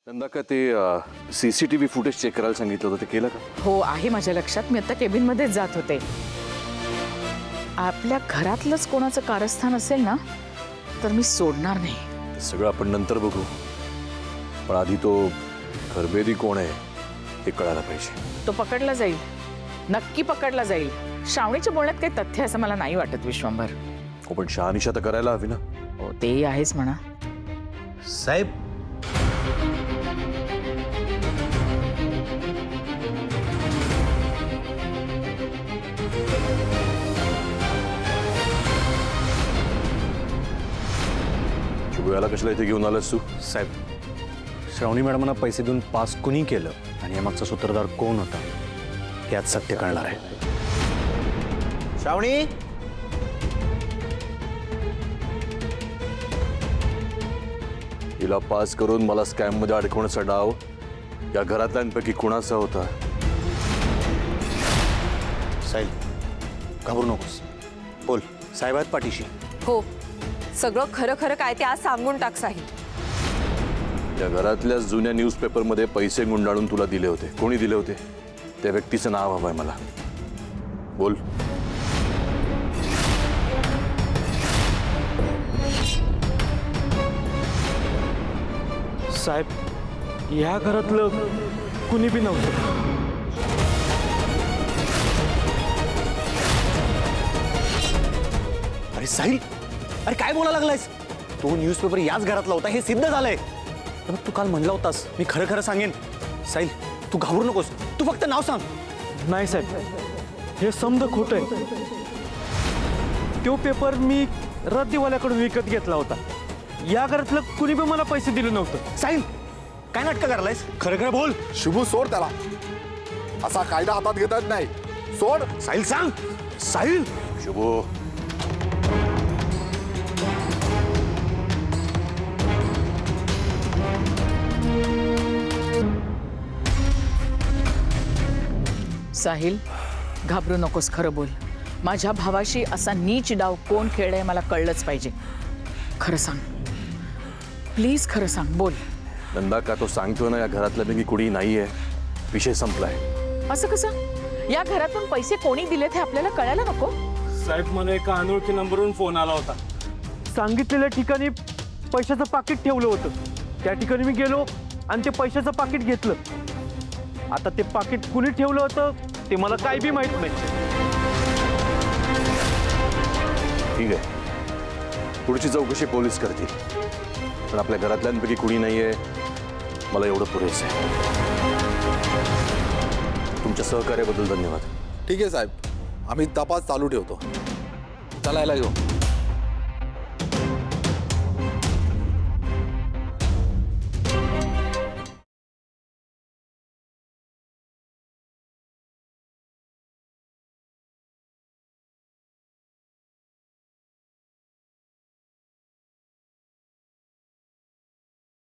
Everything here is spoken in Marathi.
नंदा का ते CCTV फुटेज चेक करायला सांगितलं होतं ते केलं का? हो आहे माझ्या लक्षात. मी आता केबिनमध्येच जात होते. आपल्या घरातलंच कोणाचं कारस्थान असेल ना तर मी सोडणार नाही. ते सगळं आपण नंतर बघू, पण आधी तो खरबेदी कोण आहे हे कळायला पाहिजे. तो पकडला जाईल, नक्की पकडला जाईल. श्रावणीच्या बोलण्यात काही तथ्य असं मला नाही वाटत विश्वंभर. हो, पण शहानिशा तर करायला हवी ना. हो तेही आहेच म्हणा. साहेब, शुभयाला कशाला इथे घेऊन आलास तू? साहेब, श्रावणी मॅडमांना पैसे देऊन पास कुणी केलं आणि यामागचा सूत्रधार कोण होता हे आज सत्य कळणार आहे. श्रावणी, हिला पास करून मला स्कॅम मध्ये अडकवण्याचा डाव या घरातल्यांपैकी कुणाचा होता? साहिल, घाबरू नकोस. बोल, साहेब आहेत पाठीशी. हो, सगळं खरं खरं काय ते आज सांगून टाक साहिल. या घरातल्या जुन्या न्यूजपेपरमध्ये पैसे गुंडाळून तुला दिले होते. कोणी दिले होते? त्या व्यक्तीचं नाव हवंय मला. बोल. साहेब, ह्या घरातलं कुणी बी नव्हतं. अरे साहिल, अरे काय बोलायला लागलायस? तो न्यूजपेपर याच घरातला होता हे सिद्ध झालंय. तर मग तू काल म्हणला होतास मी खरं खरं सांगेन. साहिल, तू घाबरू नकोस. तू फक्त नाव सांग. नाही साहेब, हे समज खोटं आहे. तो पेपर मी रद्दीवाल्याकडून विकत घेतला होता. या घरातलं कुणी बी मला पैसे दिले नव्हतं. साहिल, काय नाटकं करायलायस? खरं खरं बोल. शुभू, सोड त्याला. असा कायदा हातात घेता येत नाही. सोड. साहिल सांग. साहिल, शुभो, साहिल, घाबरू नकोस. खरं बोल. माझ्या भावाशी असा नीच डाव कोण खेळलाय मला कळलंच पाहिजे. खरं सांग प्लीज, खरं सांग. बोल. नंदा का तो सांगतो ना या घरातल्यापैकी कुणी नाहीये. विषय संपलाय. असं कसं? या घरातून पैसे कोणी दिलेत हे आपल्याला कळायला नको? साहेब, मला एका अनोळखी नंबरवरून फोन आला होता. सांगितलेल्या ठिकाणी पैशाचं पाकिट ठेवलं होतं. त्या ठिकाणी मी गेलो आणि ते पैशाचं पाकिट घेतलं. आता ते पाकिट कुणी ठेवलं होतं ते मला काही बी माहित नाही. ठीक आहे, पुढची चौकशी पोलीस करतील, पण आपल्या घरातल्यांपैकी कुणी नाहीये मला एवढं पुरेसं आहे. तुमच्या सहकार्याबद्दल धन्यवाद. ठीक आहे साहेब, आम्ही तपास चालू ठेवतो. चला याला घेऊ.